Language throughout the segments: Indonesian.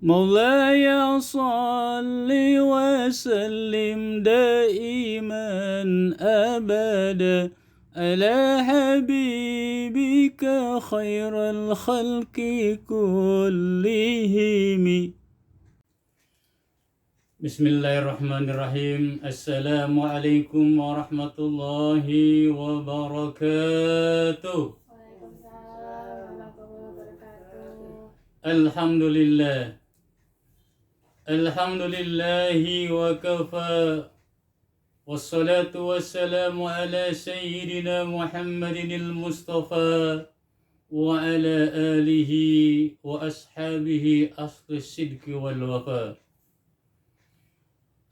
مولاي صل وسلم دائما أبدا على حبيبك خير الخلق كلهم. Bismillahirrahmanirrahim. Assalamualaikum warahmatullahi wabarakatuh. Waalaikumsalam warahmatullahi wabarakatuh. Alhamdulillah. Alhamdulillahi wa kafa. Wassalatu wassalamu ala sayyidina Muhammadinil Mustafa wa ala alihi wa ashabihi asli sidqi wal wafa.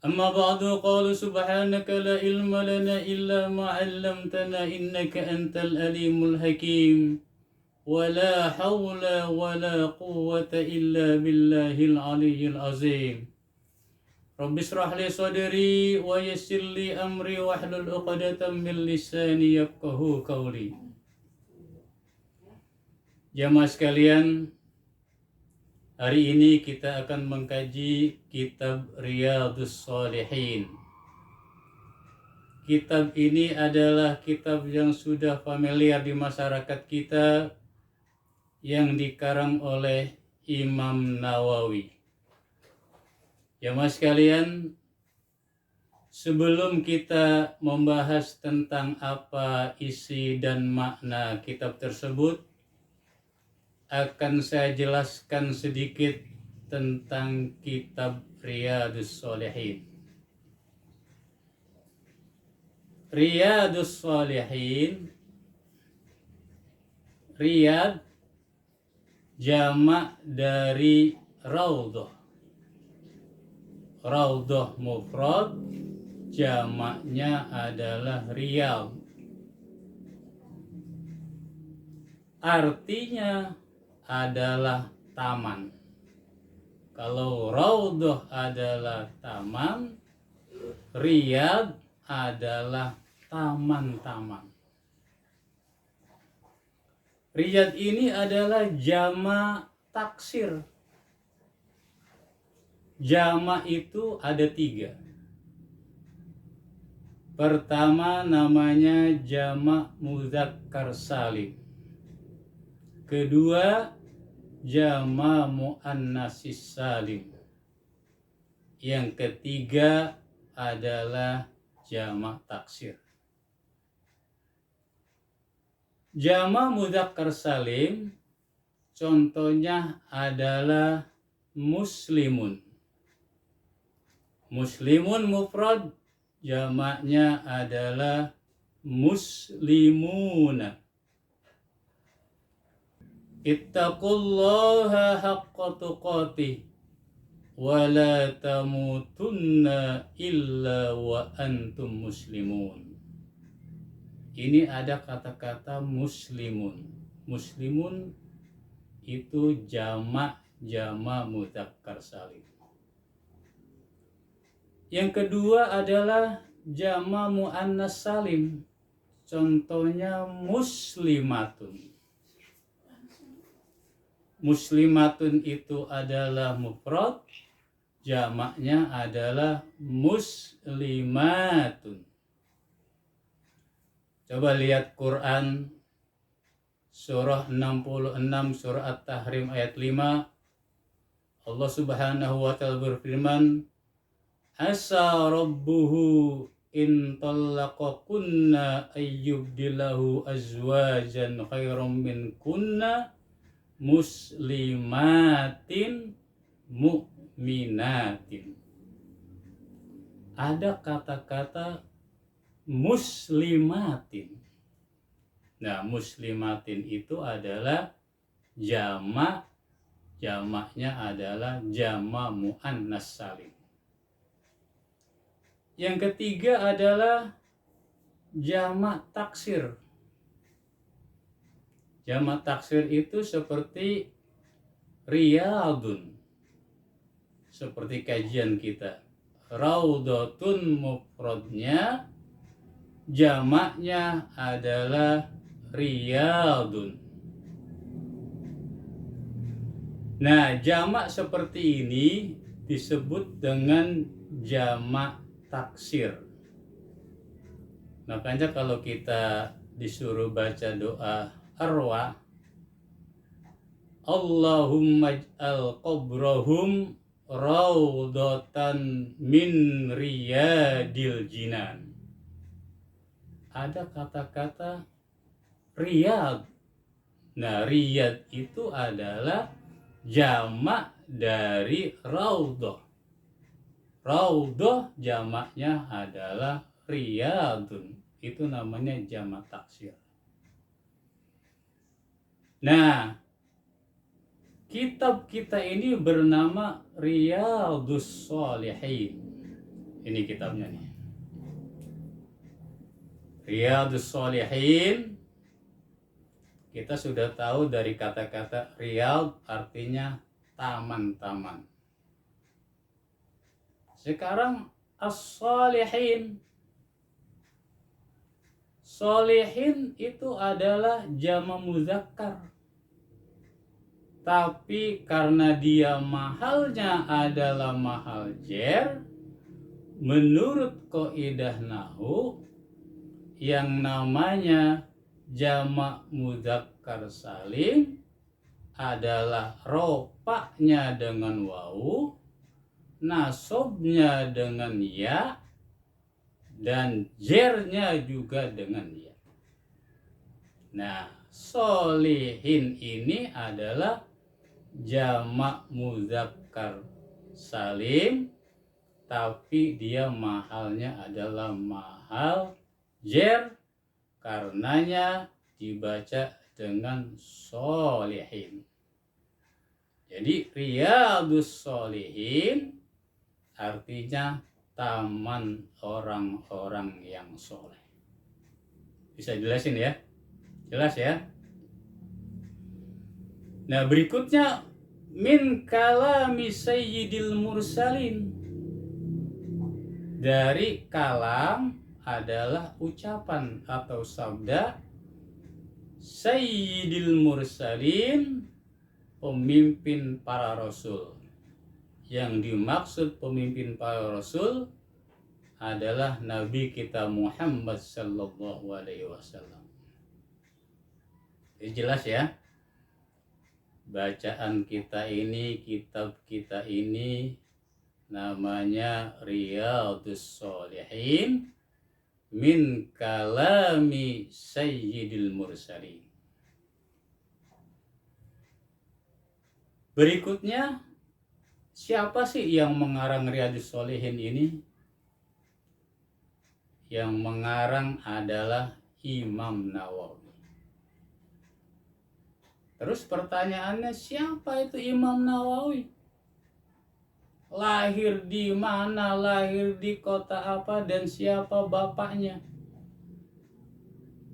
أما بعد قال سبحانك لا علم لنا إلا ما علمتنا إنك أنت الأليم الحكيم ولا حول ولا قوة إلا بالله العلي العظيم رب اشرح لي صدري ويسر لي أمري واحلل عقدة من لساني يفقهوا قولي. Jamaah sekalian, hari ini kita akan mengkaji kitab Riyadhus Shalihin. Kitab ini adalah kitab yang sudah familiar di masyarakat kita, yang dikarang oleh Imam Nawawi. Jamaah sekalian, sebelum kita membahas tentang apa isi dan makna kitab tersebut, akan saya jelaskan sedikit tentang kitab Riyadhus Shalihin. Riyadhus Shalihin, Riyad jamak dari Raudhah. Raudhah mufrad, jamaknya adalah Riyad. Artinya adalah taman. Kalau Raudhah adalah taman, Riyad adalah taman-taman. Riyad ini adalah jamak taksir. Jamak itu ada 3. Pertama namanya jamak mudzakkar salim. Kedua jamak muannatsis salim. Yang ketiga adalah jamak taksir. Jamak mudzakkar salim contohnya adalah muslimun. Muslimun mufrad, jamaknya adalah muslimuna. Ittaqullaha haqqa tuqatih wa la tamutunna illa wa antum muslimun. Ini ada kata-kata muslimun. Muslimun itu jamak mudzakkar salim. Yang kedua adalah jamak muannats salim. Contohnya muslimatun. Muslimatun itu adalah mufrad, jamaknya adalah muslimatun. Coba lihat Quran surah 66 surah At-Tahrim ayat 5. Allah Subhanahu wa taala berfirman, "Asa rabbuhu in talaqakunna ayyubdilahu azwajan khairam min kunna muslimatin mu'minatin." Ada kata-kata muslimatin. Nah, muslimatin itu adalah jamaknya adalah jamak muannats salim. Yang ketiga adalah jamak taksir. Jamak taksir itu seperti riyadun, seperti kajian kita. Raudhatun mufradnya, jamaknya adalah riyadun. Nah, jamak seperti ini disebut dengan jamak taksir. Makanya kalau kita disuruh baca doa arwah, Allahumma ij'al qabrahum raudhatan min riyadil jinan. Ada kata-kata riyad. Nah, riyad itu adalah jamak dari raudhah. Raudhah jamaknya adalah riyadun. Itu namanya jamak taksir. Nah, kitab kita ini bernama Riyadhus Shalihin. Ini kitabnya nih. Riyadhus Shalihin. Kita sudah tahu dari kata-kata riyad artinya taman-taman. Sekarang as-shalihin. Shalihin itu adalah jamak muzakkar. Tapi karena dia mahalnya adalah mahal jer, menurut kaidah nahwu yang namanya jamak mudzakkar salim adalah rofaknya dengan wawu, nasobnya dengan ya, dan jernya juga dengan ya. Nah, sholihin ini adalah jamak mudzakkar salim, tapi dia mahalnya adalah mahal jer, karenanya dibaca dengan sholihin. Jadi Riyadhus Shalihin artinya taman orang-orang yang soleh. Bisa jelasin ya? Jelas ya? Nah, berikutnya min kalami sayyidil mursalin. Dari kalam adalah ucapan atau sabda sayyidil mursalin, pemimpin para rasul. Yang dimaksud pemimpin para rasul adalah Nabi kita Muhammad sallallahu alaihi wasallam. Ini jelas ya? Bacaan kita ini, kitab kita ini namanya Riyadhus Shalihin min kalami sayyidil mursalin. Berikutnya, siapa sih yang mengarang Riyadhus Shalihin ini? Yang mengarang adalah Imam Nawawi. Terus pertanyaannya, siapa itu Imam Nawawi? Lahir di mana, lahir di kota apa, dan siapa bapaknya?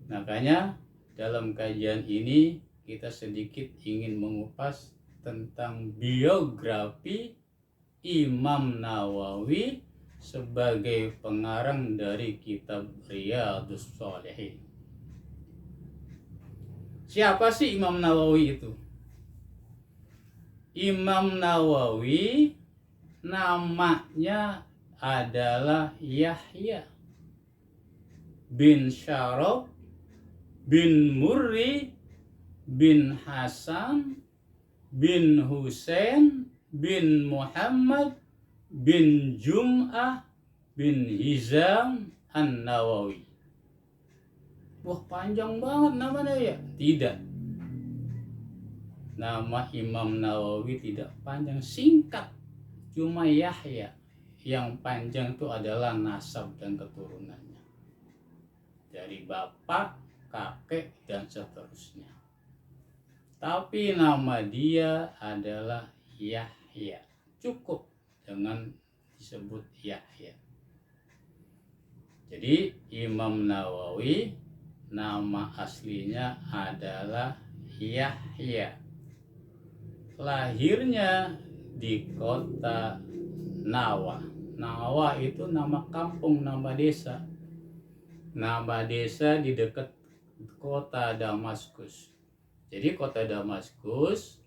Makanya dalam kajian ini kita sedikit ingin mengupas tentang biografi Imam Nawawi sebagai pengarang dari kitab Riyadhus Shalihin. Siapa sih Imam Nawawi itu? Imam Nawawi namanya adalah Yahya bin Syaraf bin Murri bin Hasan bin Husain bin Muhammad bin Jum'ah bin Hizam An-Nawawi. Wah, panjang banget namanya ya? Tidak. Nama Imam Nawawi tidak panjang, singkat. Cuma Yahya. Yang panjang itu adalah nasab dan keturunannya. Dari bapak, kakek, dan seterusnya. Tapi nama dia adalah Yahya. Cukup dengan disebut Yahya. Jadi Imam Nawawi nama aslinya adalah Yahya. Lahirnya di kota Nawa. Nawa itu nama kampung, nama desa. Nama desa di dekat kota Damaskus. Jadi kota Damaskus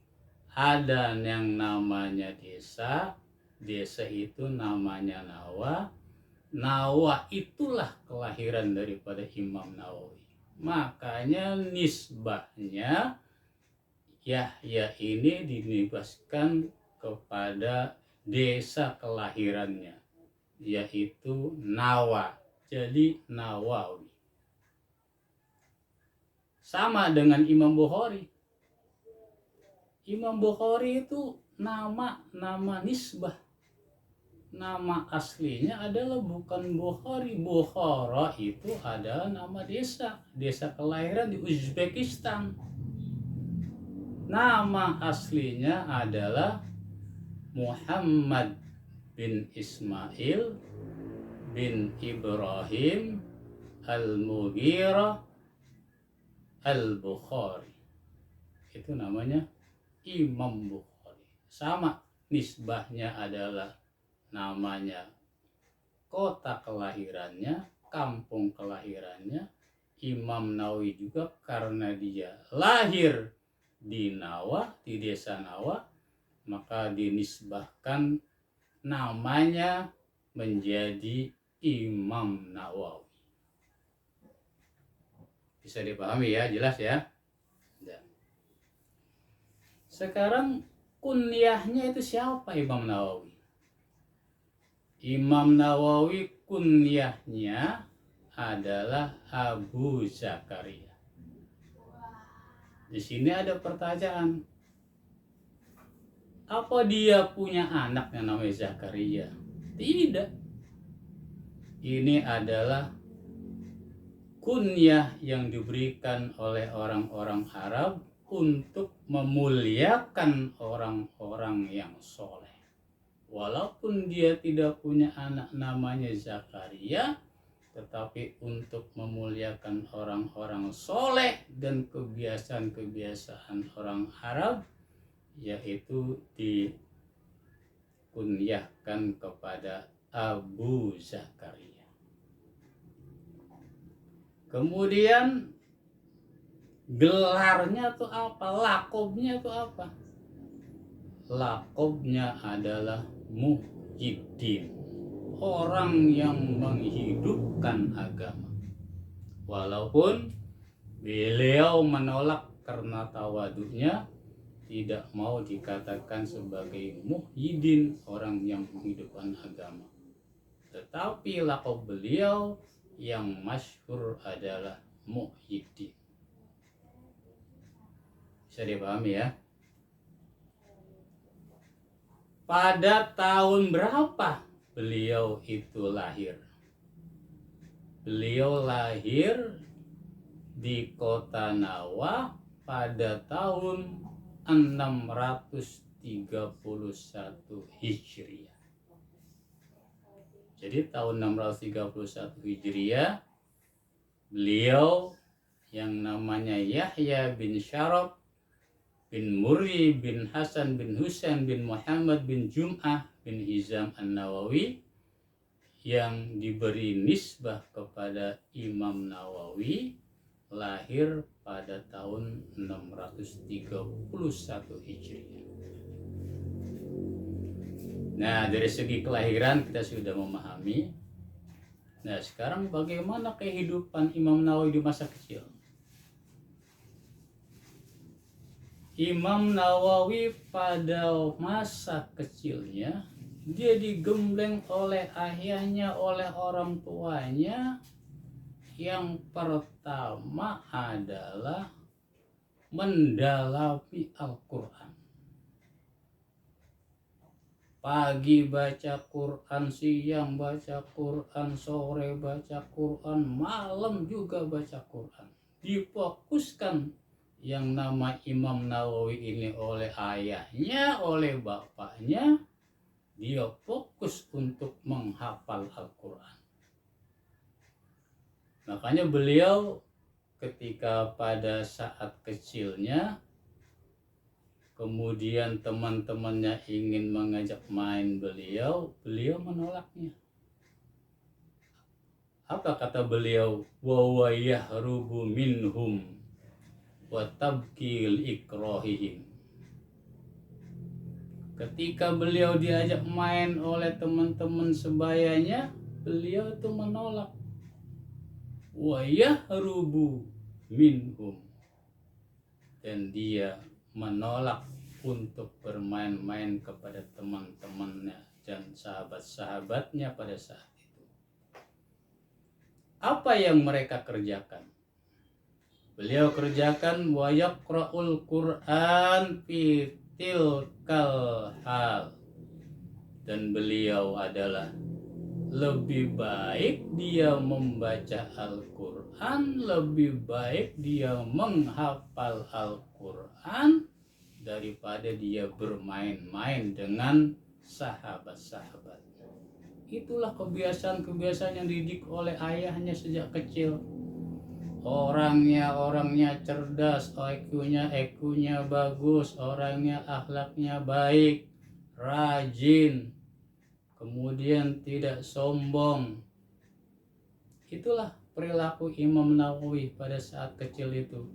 ada yang namanya desa, desa itu namanya Nawa, Nawa itulah kelahiran daripada Imam Nawawi. Makanya nisbahnya Yahya ini dinisbahkan kepada desa kelahirannya, yaitu Nawa. Jadi Nawawi. Sama dengan Imam Bukhari. Imam Bukhari itu nama nisbah. Nama aslinya adalah bukan Bukhari. Bukhara itu adalah nama desa kelahiran di Uzbekistan. Nama aslinya adalah Muhammad bin Ismail bin Ibrahim Al-Mughirah Al-Bukhari. Itu namanya Imam Bukhari. Sama, nisbahnya adalah namanya kota kelahirannya, kampung kelahirannya. Imam Nawawi juga karena dia lahir di Nawa, di desa Nawa, maka dinisbahkan namanya menjadi Imam Nawawi. Bisa dipahami ya, jelas ya. Sekarang kunyahnya itu siapa Imam Nawawi? Imam Nawawi kunyahnya adalah Abu Zakaria. Di sini ada pertanyaan. Apa dia punya anak yang namanya Zakaria? Tidak. Ini adalah kunyah yang diberikan oleh orang-orang Arab untuk memuliakan orang-orang yang soleh. Walaupun dia tidak punya anak namanya Zakaria, tetapi untuk memuliakan orang-orang soleh dan kebiasaan-kebiasaan orang Arab, yaitu dikunyahkan kepada Abu Zakaria. Kemudian gelarnya itu apa? Lakobnya itu apa? Lakobnya adalah Muhyiddin, orang yang menghidupkan agama. Walaupun beliau menolak karena tawadunya, tidak mau dikatakan sebagai Muhyiddin, orang yang menghidupkan agama. Tetapi lakob beliau yang masyhur adalah Muhyiddin. Bisa dipahami ya? Pada tahun berapa beliau itu lahir? Beliau lahir di kota Nawa pada tahun 631 Hijriah. Jadi tahun 631 Hijriah, beliau yang namanya Yahya bin Syaraf bin Murri bin Hasan bin Husain bin Muhammad bin Jum'ah bin Hizam An-Nawawi, yang diberi nisbah kepada Imam Nawawi, lahir pada tahun 631 Hijriah. Nah, dari segi kelahiran kita sudah memahami. Nah, sekarang bagaimana kehidupan Imam Nawawi di masa kecil? Imam Nawawi pada masa kecilnya, dia digembleng oleh ayahnya, oleh orang tuanya. Yang pertama adalah mendalami Al-Quran. Pagi baca Quran, siang baca Quran, sore baca Quran, malam juga baca Quran. Difokuskan yang nama Imam Nawawi ini oleh ayahnya, oleh bapaknya. Dia fokus untuk menghafal Al-Quran. Makanya beliau ketika pada saat kecilnya, kemudian teman-temannya ingin mengajak main beliau menolaknya. Apa kata beliau? Wa yahrubu minhum wa tabkil ikrahihim. Ketika beliau diajak main oleh teman-teman sebayanya, beliau itu menolak. Wa yahrubu minhum, dan dia menolak untuk bermain-main kepada teman-temannya dan sahabat-sahabatnya pada saat itu. Apa yang mereka kerjakan? Beliau kerjakan wa yaqra'ul Qur'an fi tilkal hal, dan beliau adalah lebih baik dia membaca Al-Quran, lebih baik dia menghafal Al-Quran daripada dia bermain-main dengan sahabat-sahabatnya. Itulah kebiasaan-kebiasaan yang dididik oleh ayahnya sejak kecil. Orangnya cerdas, IQ-nya bagus, orangnya akhlaknya baik, rajin, kemudian tidak sombong. Itulah perilaku Imam Nawawi pada saat kecil itu.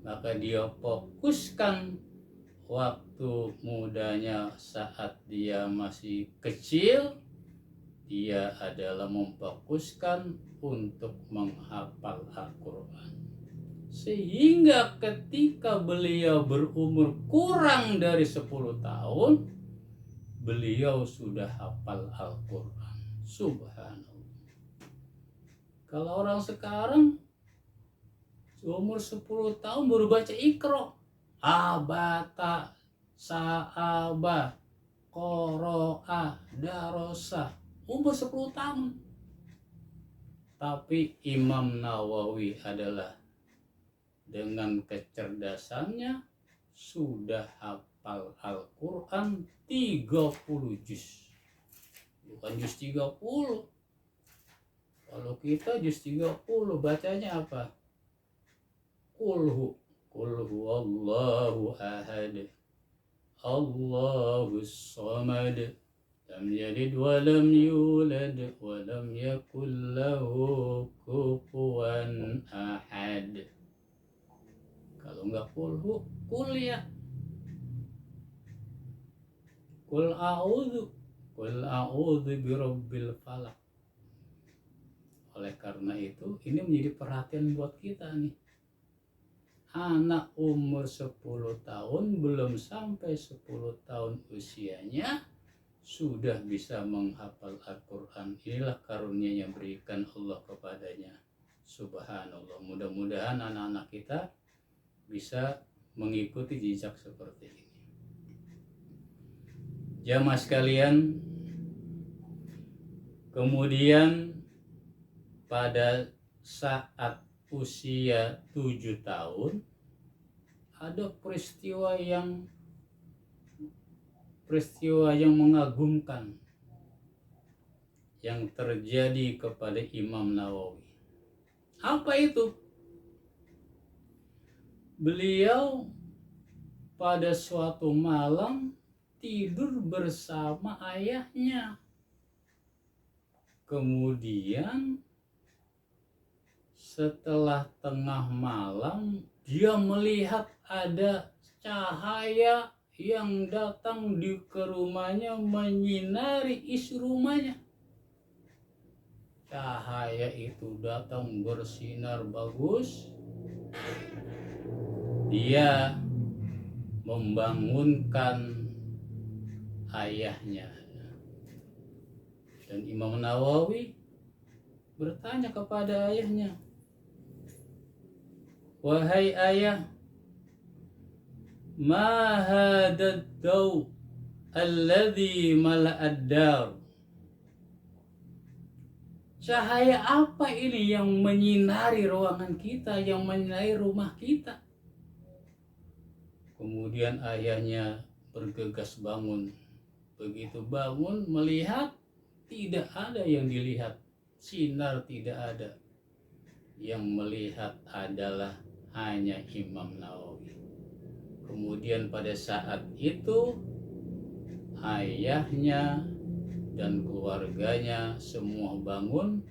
Maka dia fokuskan waktu mudanya saat dia masih kecil, dia adalah memfokuskan untuk menghafal Al-Quran. Sehingga ketika beliau berumur kurang dari 10 tahun, beliau sudah hafal Al-Quran. Subhanallah. Kalau orang sekarang umur 10 tahun baru baca Iqra, abata, sa'aba, qoro'a, darosa, umur 10 tahun. Tapi Imam Nawawi adalah dengan kecerdasannya sudah hafal Al-Quran 30 juz. Bukan juz 30. Kalau kita juz 30 bacanya apa? Qul huwallahu ahad, Allahus samad, lam yalid wa lam yulad wa lam yakul lahu kufuwan ahad. Kalau enggak kul ya. Qul a'udzu birabbil falaq. Oleh karena itu, ini menjadi perhatian buat kita nih. Anak umur 10 tahun, belum sampai 10 tahun usianya, sudah bisa menghafal Al-Quran. Inilah karunia yang berikan Allah kepadanya. Subhanallah. Mudah-mudahan anak-anak kita bisa mengikuti jejak seperti ini. Jamaah sekalian, kemudian pada saat usia 7 tahun ada peristiwa yang mengagumkan yang terjadi kepada Imam Nawawi. Apa itu? Beliau pada suatu malam tidur bersama ayahnya. Kemudian setelah tengah malam dia melihat ada cahaya yang datang ke rumahnya menyinari isi rumahnya. Cahaya itu datang bersinar bagus. Dia membangunkan ayahnya. Dan Imam Nawawi bertanya kepada ayahnya, "Wahai ayah, ma hadad daw alladhi mala'ad dar?" Cahaya apa ini yang menyinari ruangan kita, yang menyinari rumah kita? Kemudian ayahnya bergegas bangun. Begitu bangun melihat, tidak ada yang dilihat. Sinar tidak ada. Yang melihat adalah hanya Imam Nawawi. Kemudian pada saat itu ayahnya dan keluarganya semua bangun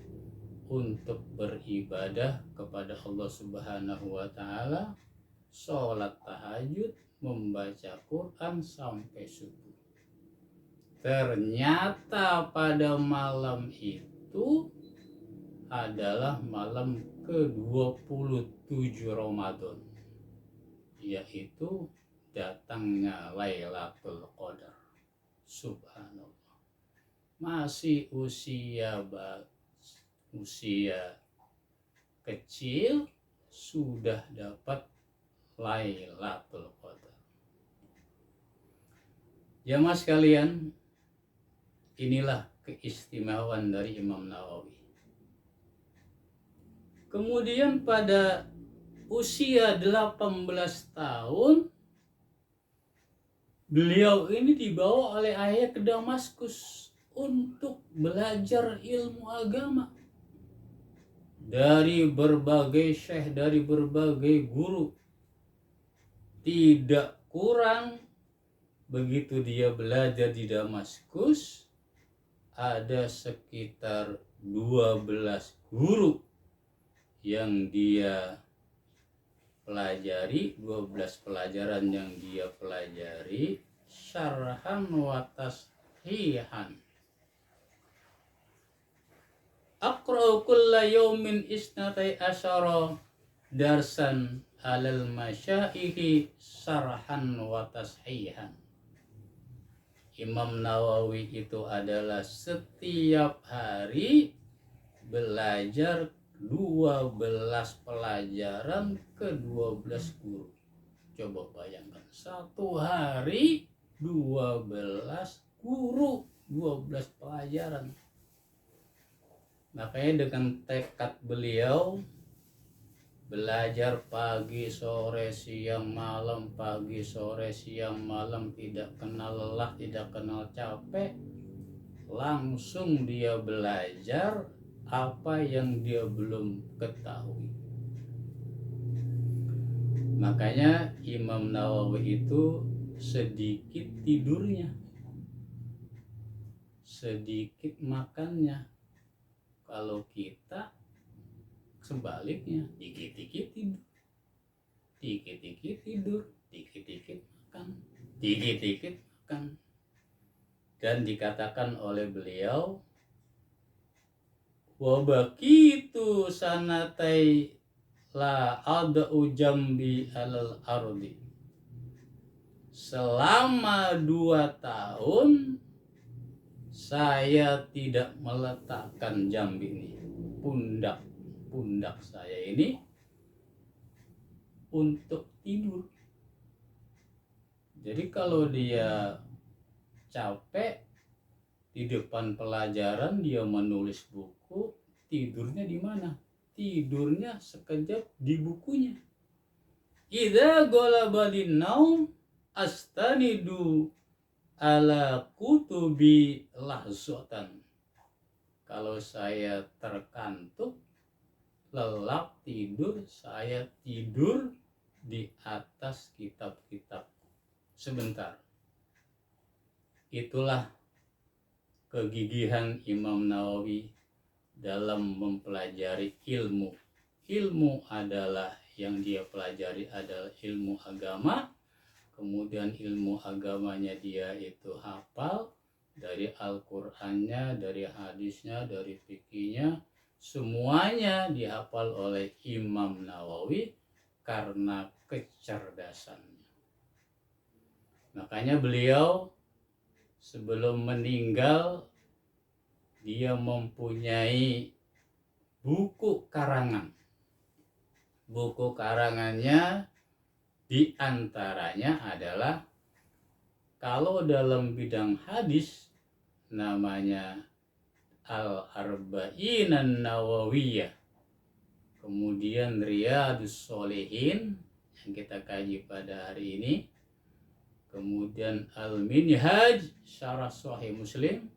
untuk beribadah kepada Allah Subhanahu wa Ta'ala, sholat tahajud, membaca Quran sampai subuh. Ternyata pada malam itu adalah malam ke-27 Ramadan, yaitu datangnya Lailatul Qadar. Subhanallah. Masih usia kecil sudah dapat Lailatul Qadar. Jamaah sekalian, inilah keistimewaan dari Imam Nawawi. Kemudian pada usia 18 tahun beliau ini dibawa oleh ayah ke Damaskus untuk belajar ilmu agama dari berbagai syekh, dari berbagai guru. Tidak kurang, begitu dia belajar di Damaskus, ada sekitar 12 guru yang dia pelajari, 12 pelajaran yang dia pelajari, syarhan wa tashihan. Aqra'u kulla yawmin isnatai asyara darsan alal masyaihi syarhan wa tashihan. Imam Nawawi itu adalah setiap hari belajar 12 pelajaran ke 12 guru. Coba bayangkan, satu hari 12 guru, 12 pelajaran. Makanya dengan tekad beliau belajar pagi, sore, siang, malam, pagi, sore, siang, malam, tidak kenal lelah, tidak kenal capek, langsung dia belajar apa yang dia belum ketahui. Makanya Imam Nawawi itu sedikit tidurnya, sedikit makannya. Kalau kita sebaliknya, dikit-dikit tidur, dikit-dikit tidur, dikit-dikit makan, dikit-dikit makan. Dan dikatakan oleh beliau, wa baqitu sanatai la ad'u jambi alal ardi. Selama 2 tahun saya tidak meletakkan jambi ini, pundak saya ini untuk tidur. Jadi kalau dia capek di depan pelajaran, dia menulis buku, tidurnya di mana? Tidurnya sekejap di bukunya. Idza ghalabani naum astanidu ala kutubi lahzatan. Kalau saya terkantuk, lelap tidur, saya tidur di atas kitab-kitab sebentar. Itulah kegigihan Imam Nawawi dalam mempelajari ilmu. Ilmu adalah yang dia pelajari adalah ilmu agama. Kemudian ilmu agamanya dia itu hafal dari Al-Qur'annya, dari hadisnya, dari fikihnya, semuanya dihafal oleh Imam Nawawi karena kecerdasannya. Makanya beliau sebelum meninggal dia mempunyai buku karangan. Buku karangannya di antaranya adalah, kalau dalam bidang hadis namanya Al-Arba'in An-Nawawiyah, kemudian Riyadhus Shalihin yang kita kaji pada hari ini, kemudian Al-Minhaj Syarah Sahih Muslim,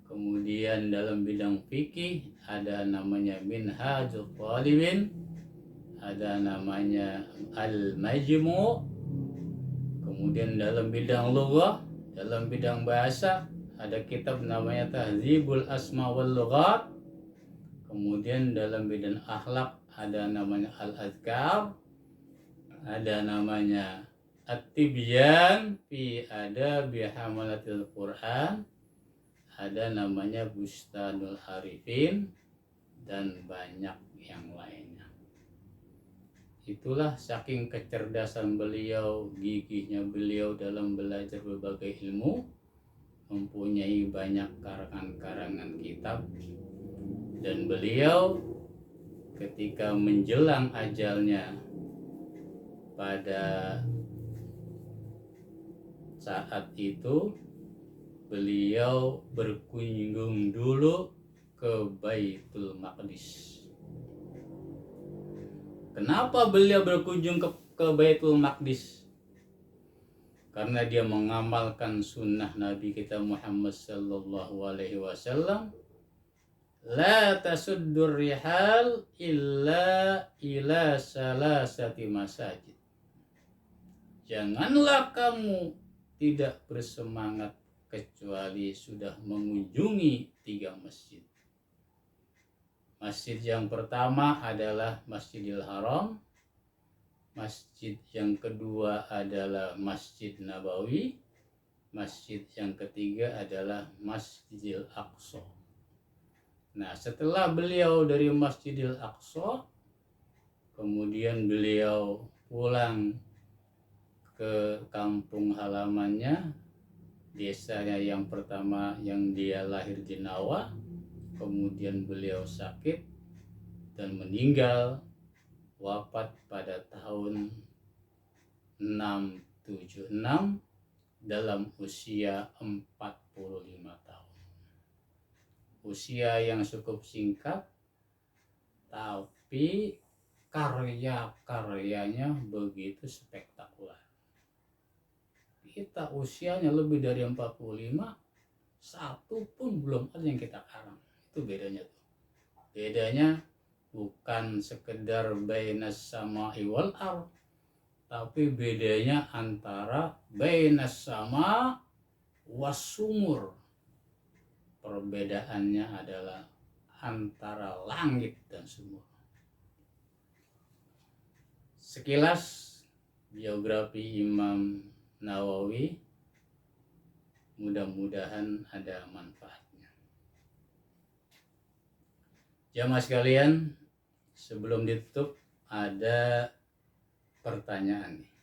kemudian dalam bidang fikih ada namanya Minhajul Talibin, ada namanya Al-Majmu', kemudian dalam bidang lughah, dalam bidang bahasa ada kitab namanya Tahdzibul Asma wal Lughat, kemudian dalam bidang akhlak ada namanya Al-Adhkar, ada namanya At-Tibyan fi Adabi Hamalatil Quran, ada namanya Bustanul Arifin, dan banyak yang lainnya. Itulah saking kecerdasan beliau, gigihnya beliau dalam belajar berbagai ilmu, mempunyai banyak karangan-karangan kitab, dan beliau ketika menjelang ajalnya pada saat itu beliau berkunjung dulu ke Baitul Maqdis. Kenapa beliau berkunjung ke Baitul Maqdis? Karena dia mengamalkan sunnah Nabi kita Muhammad sallallahu alaihi wasallam, la tasuddur rihal illa ila salasati masajid. Janganlah kamu tidak bersemangat kecuali sudah mengunjungi 3 masjid. Masjid yang pertama adalah Masjidil Haram, masjid yang kedua adalah Masjid Nabawi, masjid yang ketiga adalah Masjidil Aqsa. Nah, setelah beliau dari Masjidil Aqsa, kemudian beliau pulang ke kampung halamannya, desanya yang pertama yang dia lahir di Nawa. Kemudian beliau sakit dan meninggal, wafat pada tahun 676 dalam usia 45 tahun. Usia yang cukup singkat, tapi karya-karyanya begitu spektakuler. Kita usianya lebih dari 45, satu pun belum ada yang kita karang. Itu bedanya tuh. Bedanya bukan sekedar bainas sama'i wal ardh, tapi bedanya antara bainas sama was sumur. Perbedaannya adalah antara langit dan sumur. Sekilas biografi Imam Nawawi, mudah-mudahan ada manfaatnya. Jamaah sekalian, sebelum ditutup ada pertanyaan nih.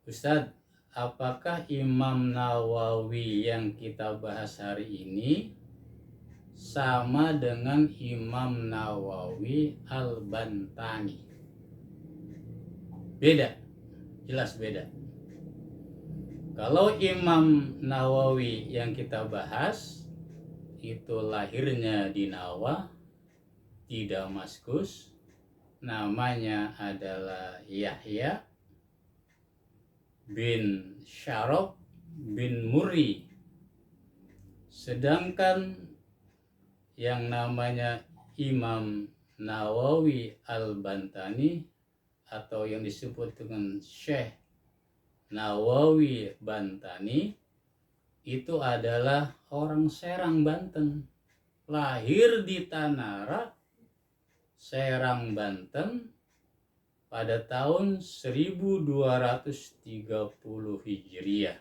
Ustadz, apakah Imam Nawawi yang kita bahas hari ini sama dengan Imam Nawawi Al-Bantani? Beda, jelas beda. Kalau Imam Nawawi yang kita bahas itu lahirnya di Nawa, di Damaskus, namanya adalah Yahya bin Syaraf bin Murri. Sedangkan yang namanya Imam Nawawi Al-Bantani atau yang disebut dengan Syekh Nawawi Bantani itu adalah orang Serang, Banten. Lahir di Tanara, Serang, Banten pada tahun 1230 Hijriah.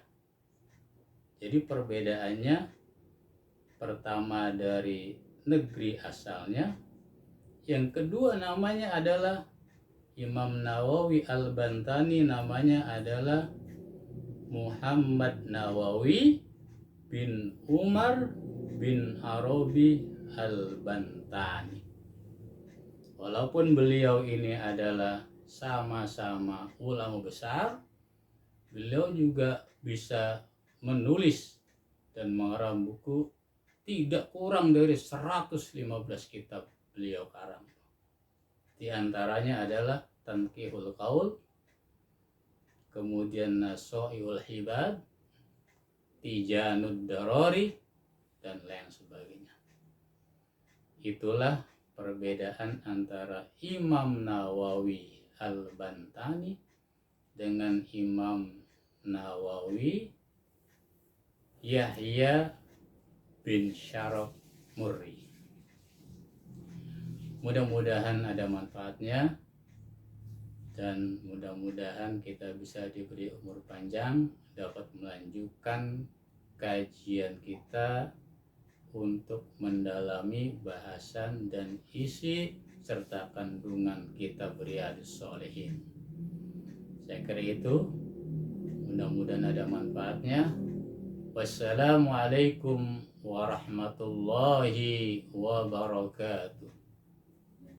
Jadi perbedaannya, pertama dari negeri asalnya, yang kedua namanya adalah Imam Nawawi Al-Bantani, namanya adalah Muhammad Nawawi bin Umar bin Arabi Al-Bantani. Walaupun beliau ini adalah sama-sama ulama besar, beliau juga bisa menulis dan mengarang buku tidak kurang dari 115 kitab beliau karang. Di antaranya adalah Tanqihul Qaul, kemudian Nasoiul Hibad, Tijaanud Darari, dan lain sebagainya. Itulah perbedaan antara Imam Nawawi Al-Bantani dengan Imam Nawawi Yahya bin Syaraf Murri. Mudah-mudahan ada manfaatnya. dan mudah-mudahan kita bisa diberi umur panjang, dapat melanjutkan kajian kita untuk mendalami bahasan dan isi serta kandungan kitab Riyadhus Shalihin. Saya kira itu, mudah-mudahan ada manfaatnya. Wassalamualaikum warahmatullahi wabarakatuh.